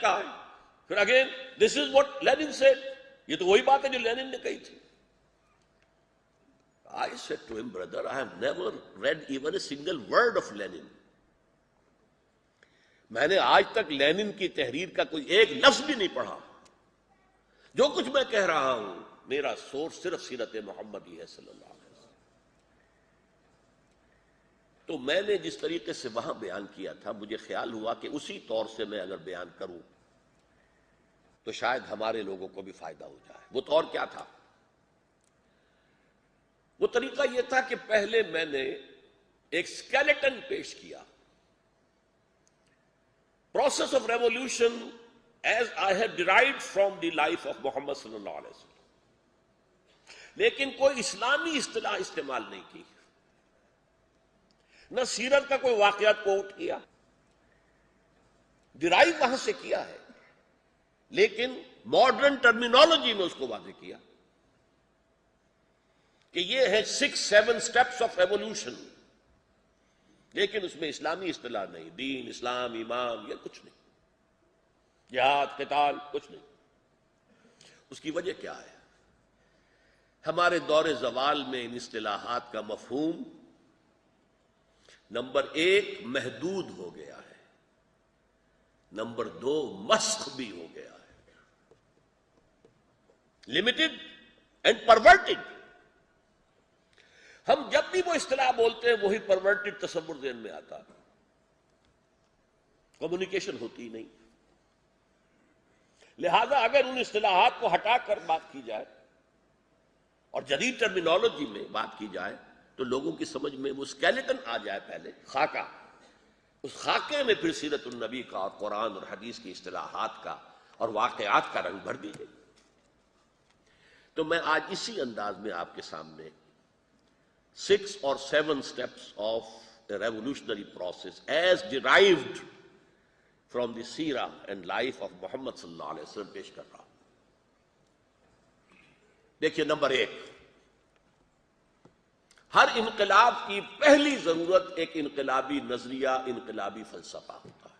کہا ہے. پھر again this is what Lenin said. یہ تو وہی بات ہے جو لینن نے کہی تھی. I said to him, brother, I have never read even a single word of Lenin. میں نے آج تک لینن کی تحریر کا کوئی ایک لفظ بھی نہیں پڑھا. جو کچھ میں کہہ رہا ہوں میرا سورس صرف سیرت محمدی ہے صلی اللہ علیہ وسلم. تو میں نے جس طریقے سے وہاں بیان کیا تھا مجھے خیال ہوا کہ اسی طور سے میں اگر بیان کروں تو شاید ہمارے لوگوں کو بھی فائدہ ہو جائے. وہ طور کیا تھا؟ وہ طریقہ یہ تھا کہ پہلے میں نے ایک اسکیلیٹن پیش کیا. Process of revolution as I have derived from the life of Muhammad صلی اللہ علیہ وسلم. لیکن کوئی اسلامی اصطلاح استعمال نہیں کی, نہ سیرت کا کوئی واقعات کوٹ کیا. ڈیرائیو وہاں سے کیا ہے لیکن ماڈرن ٹرمینالوجی میں اس کو واضح کیا کہ یہ ہے 6-7 اسٹیپس آف ایوولوشن. لیکن اس میں اسلامی اصطلاح نہیں, دین, اسلام, ایمان, یہ کچھ نہیں, جہاد, قتال, کچھ نہیں. اس کی وجہ کیا ہے؟ ہمارے دور زوال میں ان اصطلاحات کا مفہوم نمبر 1 محدود ہو گیا ہے, نمبر 2 مسخ بھی ہو گیا ہے, لمیٹڈ اینڈ پرورٹڈ. ہم جب بھی وہ اصطلاح بولتے ہیں وہی پرورٹڈ تصور ذہن میں آتا ہے. کمیونیکیشن ہوتی نہیں. لہذا اگر ان اصطلاحات کو ہٹا کر بات کی جائے اور جدید ٹرمینالوجی میں بات کی جائے تو لوگوں کی سمجھ میں وہ اسکیلیٹن آ جائے. پہلے خاکہ, اس خاکے میں پھر سیرت النبی کا اور قرآن اور حدیث کی اصطلاحات کا اور واقعات کا رنگ بھر دیجیے. تو میں آج اسی انداز میں آپ کے سامنے 6 or 7 steps of a revolutionary process as derived from the seerah and life of Muhammad sallallahu alaihi wasallam پیش کر رہا ہوں. دیکھیے, نمبر 1, ہر انقلاب کی پہلی ضرورت ایک انقلابی نظریہ, انقلابی فلسفہ ہوتا ہے.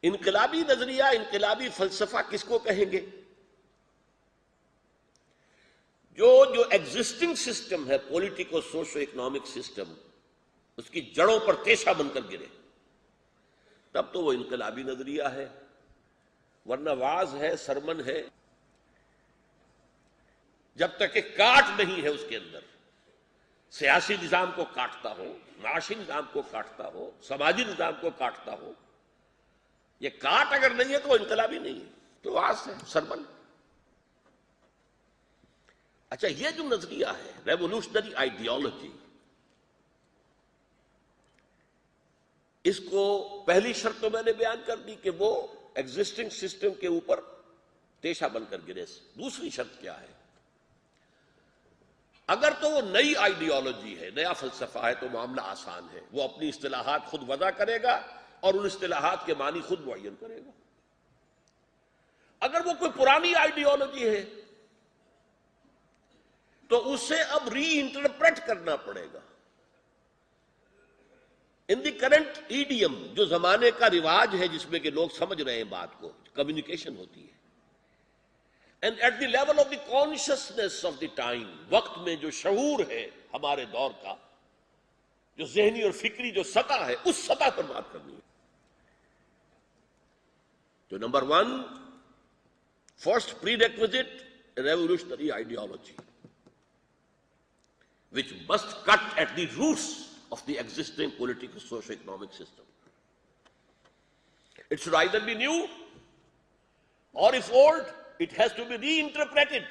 انقلابی نظریہ, انقلابی فلسفہ کس کو کہیں گے؟ جو ایگزسٹنگ سسٹم ہے, پولیٹیکو سوشو اکنامک سسٹم, اس کی جڑوں پر تیشہ بن کر گرے, تب تو وہ انقلابی نظریہ ہے. ورنہ واز ہے, سرمن ہے, جب تک کہ کاٹ نہیں ہے اس کے اندر, سیاسی نظام کو کاٹتا ہو, معاشی نظام کو کاٹتا ہو, سماجی نظام کو کاٹتا ہو, یہ کاٹ اگر نہیں ہے تو وہ انقلابی نہیں ہے, تو واز ہے, سرمن. اچھا, یہ جو نظریہ ہے ریولوشنری آئیڈیالوجی, اس کو پہلی شرط تو میں نے بیان کر دی کہ وہ ایگزسٹنگ سسٹم کے اوپر تیشہ بن کر گرے. دوسری شرط کیا ہے؟ اگر تو وہ نئی آئیڈیالوجی ہے, نیا فلسفہ ہے, تو معاملہ آسان ہے. وہ اپنی اصطلاحات خود وضع کرے گا اور ان اصطلاحات کے معنی خود معین کرے گا. اگر وہ کوئی پرانی آئیڈیالوجی ہے تو اسے اب ری انٹرپریٹ کرنا پڑے گا ان دی کرنٹ ایڈیم, جو زمانے کا رواج ہے جس میں کہ لوگ سمجھ رہے ہیں بات کو, کمیونیکیشن ہوتی ہے. And at the level of the consciousness of the time, وقت میں جو شعور ہے ہمارے دور کا, جو ذہنی اور فکری جو سطح ہے, اس سطح پر بات کرنی ہے. تو number 1, first prerequisite revolutionary ideology which must cut at the roots of the existing political socio-economic system. It should either be new or if old, it has to be reinterpreted.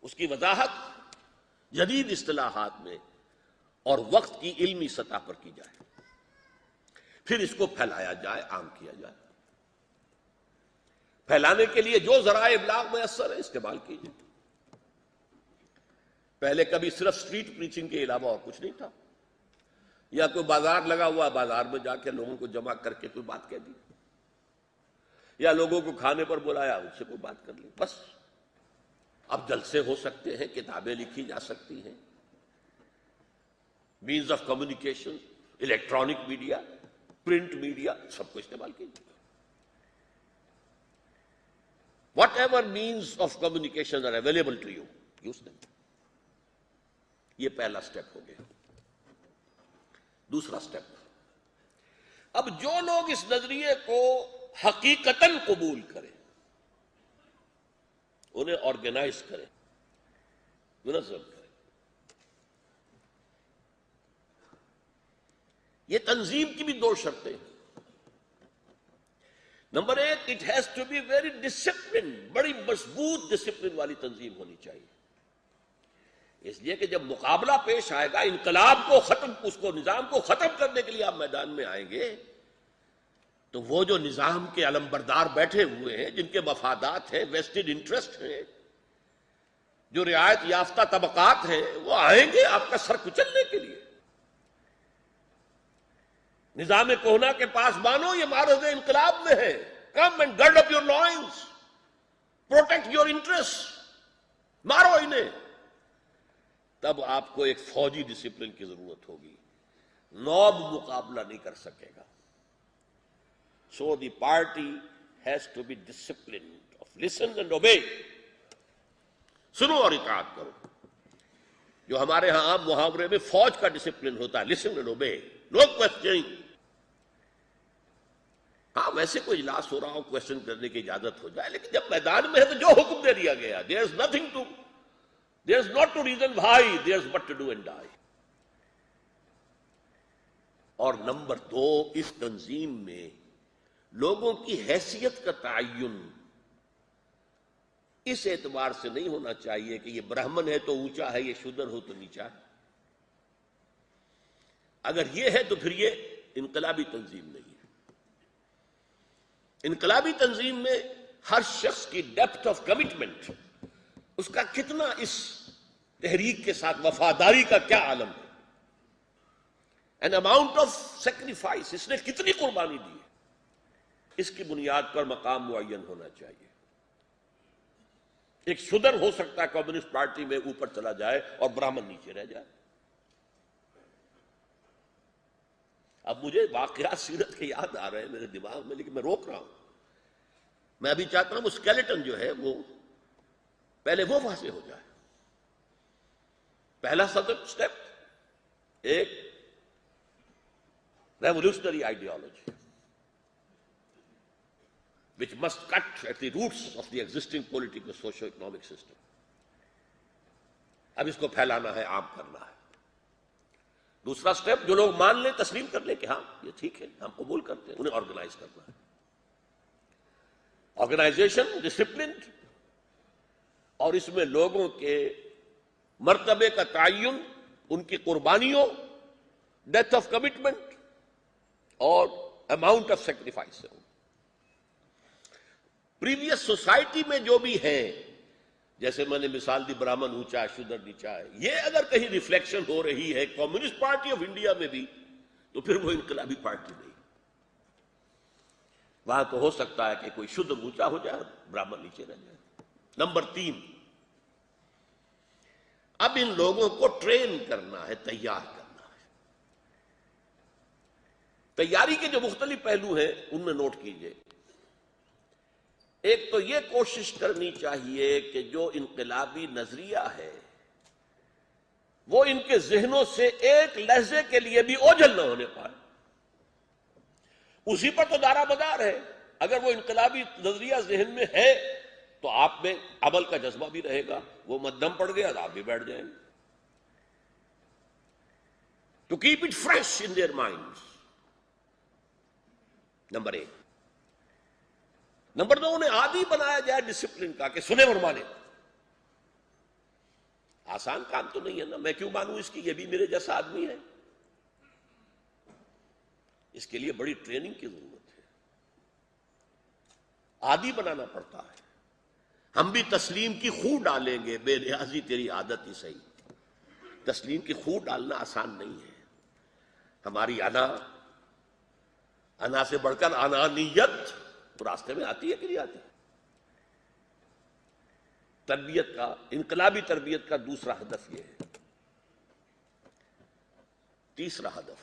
اس کی وضاحت جدید اصطلاحات میں اور وقت کی علمی سطح پر کی جائے, پھر اس کو پھیلایا جائے, عام کیا جائے. پھیلانے کے لیے جو ذرائع ابلاغ میسر ہے استعمال کیجیے. پہلے کبھی صرف سٹریٹ پریچنگ کے علاوہ اور کچھ نہیں تھا, یا کوئی بازار لگا ہوا, بازار میں جا کے لوگوں کو جمع کر کے کوئی بات کہہ دی, یا لوگوں کو کھانے پر بلایا, ان سے کوئی بات کر لی, بس. اب جلسے ہو سکتے ہیں, کتابیں لکھی جا سکتی ہیں, means of communication, electronic media, print media, سب کو استعمال کیجیے. Whatever means of communication are available to you, use them. یہ پہلا اسٹیپ ہو گیا. دوسرا اسٹیپ، اب جو لوگ اس نظریے کو حقیقتاً قبول کریں انہیں آرگنائز کریں، منظم کریں. یہ تنظیم کی بھی دو شرطیں ہیں. نمبر ایک، it has to be very discipline, بڑی مضبوط ڈسپلن والی تنظیم ہونی چاہیے. اس لیے کہ جب مقابلہ پیش آئے گا، انقلاب کو ختم، اس کو نظام کو ختم کرنے کے لیے آپ میدان میں آئیں گے، تو وہ جو نظام کے علمبردار بیٹھے ہوئے ہیں، جن کے مفادات ہیں، ویسٹڈ انٹرسٹ ہیں، جو رعایت یافتہ طبقات ہیں، وہ آئیں گے آپ کا سر کچلنے کے لیے. نظام کوہنا کے پاس مانو یہ معرض انقلاب میں ہے. Come and gird up your loins, protect your interest, مارو انہیں. تب آپ کو ایک فوجی ڈسپلن کی ضرورت ہوگی. نوب مقابلہ نہیں کر سکے گا. So the party has to be disciplined of listen and obey. سنو اور اطاعت کرو. جو ہمارے ہاں عام محاورے میں فوج کا ڈسپلن ہوتا ہے، لسن اینڈ اوبے، نو کوسچننگ. ہاں ویسے کوئی اجلاس ہو رہا ہو، کوشچن کرنے کی اجازت ہو جائے، لیکن جب میدان میں ہے تو جو حکم دے دیا گیا، there is nothing to، there is not to reason why، there is what to do and die. اور نمبر دو، اس تنظیم میں لوگوں کی حیثیت کا تعین اس اعتبار سے نہیں ہونا چاہیے کہ یہ برہمن ہے تو اونچا ہے، یہ شودر ہو تو نیچا ہے. اگر یہ ہے تو پھر یہ انقلابی تنظیم نہیں ہے. انقلابی تنظیم میں ہر شخص کی ڈیپتھ آف کمٹمنٹ، اس کا کتنا اس تحریک کے ساتھ وفاداری کا کیا عالم ہے، این اماؤنٹ آف سیکریفائس، اس نے کتنی قربانی دی ہے، اس کی بنیاد پر مقام معین ہونا چاہیے. ایک شودر ہو سکتا ہے کمیونسٹ پارٹی میں اوپر چلا جائے اور برہمن نیچے رہ جائے. اب مجھے واقعات سیرت کے یاد آ رہے ہیں میرے دماغ میں، لیکن میں روک رہا ہوں. میں ابھی چاہتا ہوں وہ اسکیلیٹن جو ہے وہ پہلے وہ واضح ہو جائے. پہلا اسٹیپ، ایک revolutionary ideology which must cut at the roots of the existing political socio-economic system. اب اس کو پھیلانا ہے، عام کرنا ہے. دوسرا سٹیپ، جو لوگ مان لیں، تسلیم کر لیں کہ ہاں یہ ٹھیک ہے، ہم قبول کرتے ہیں، انہیں آرگنائز کرنا ہے. آرگنائزیشن ڈسپلنڈ، اور اس میں لوگوں کے مرتبے کا تعین، ان کی قربانیوں، ڈیتھ آف کمٹمنٹ اور amount of sacrifice. Previous society میں جو بھی ہیں، جیسے میں نے مثال دی برہمن اونچا ہے، شودر نیچا ہے، یہ اگر کہیں ریفلیکشن ہو رہی ہے کمیونسٹ پارٹی آف انڈیا میں بھی، تو پھر وہ انقلابی پارٹی نہیں. وہاں تو ہو سکتا ہے کہ کوئی شودر اونچا ہو جائے، برہمن نیچے رہ جائے. نمبر 3، اب ان لوگوں کو ٹرین کرنا ہے، تیار کرنا ہے. تیاری کے جو مختلف پہلو ہیں ان میں نوٹ کیجئے. ایک تو یہ کوشش کرنی چاہیے کہ جو انقلابی نظریہ ہے وہ ان کے ذہنوں سے ایک لہجے کے لیے بھی اوجھل نہ ہونے پائے. اسی پر تو دارا مدار ہے. اگر وہ انقلابی نظریہ ذہن میں ہے تو آپ میں عمل کا جذبہ بھی رہے گا. وہ مدھم پڑ گیا تو آپ بھی بیٹھ جائیں گے. To keep it fresh in their minds, number 1. Number 2، انہیں عادی بنایا جائے ڈسپلن کا، کہ سنے اور مانے. آسان کام تو نہیں ہے نا، میں کیوں مانوں اس کی، یہ بھی میرے جیسا آدمی ہے. اس کے لیے بڑی ٹریننگ کی ضرورت ہے، عادی بنانا پڑتا ہے. ہم بھی تسلیم کی خو ڈالیں گے، بے ریاضی تیری عادت ہی صحیح. تسلیم کی خو ڈالنا آسان نہیں ہے. ہماری انا سے بڑھ کر انانیت تو راستے میں آتی ہے کہ نہیں آتی. تربیت کا، انقلابی تربیت کا دوسرا ہدف یہ ہے. تیسرا ہدف،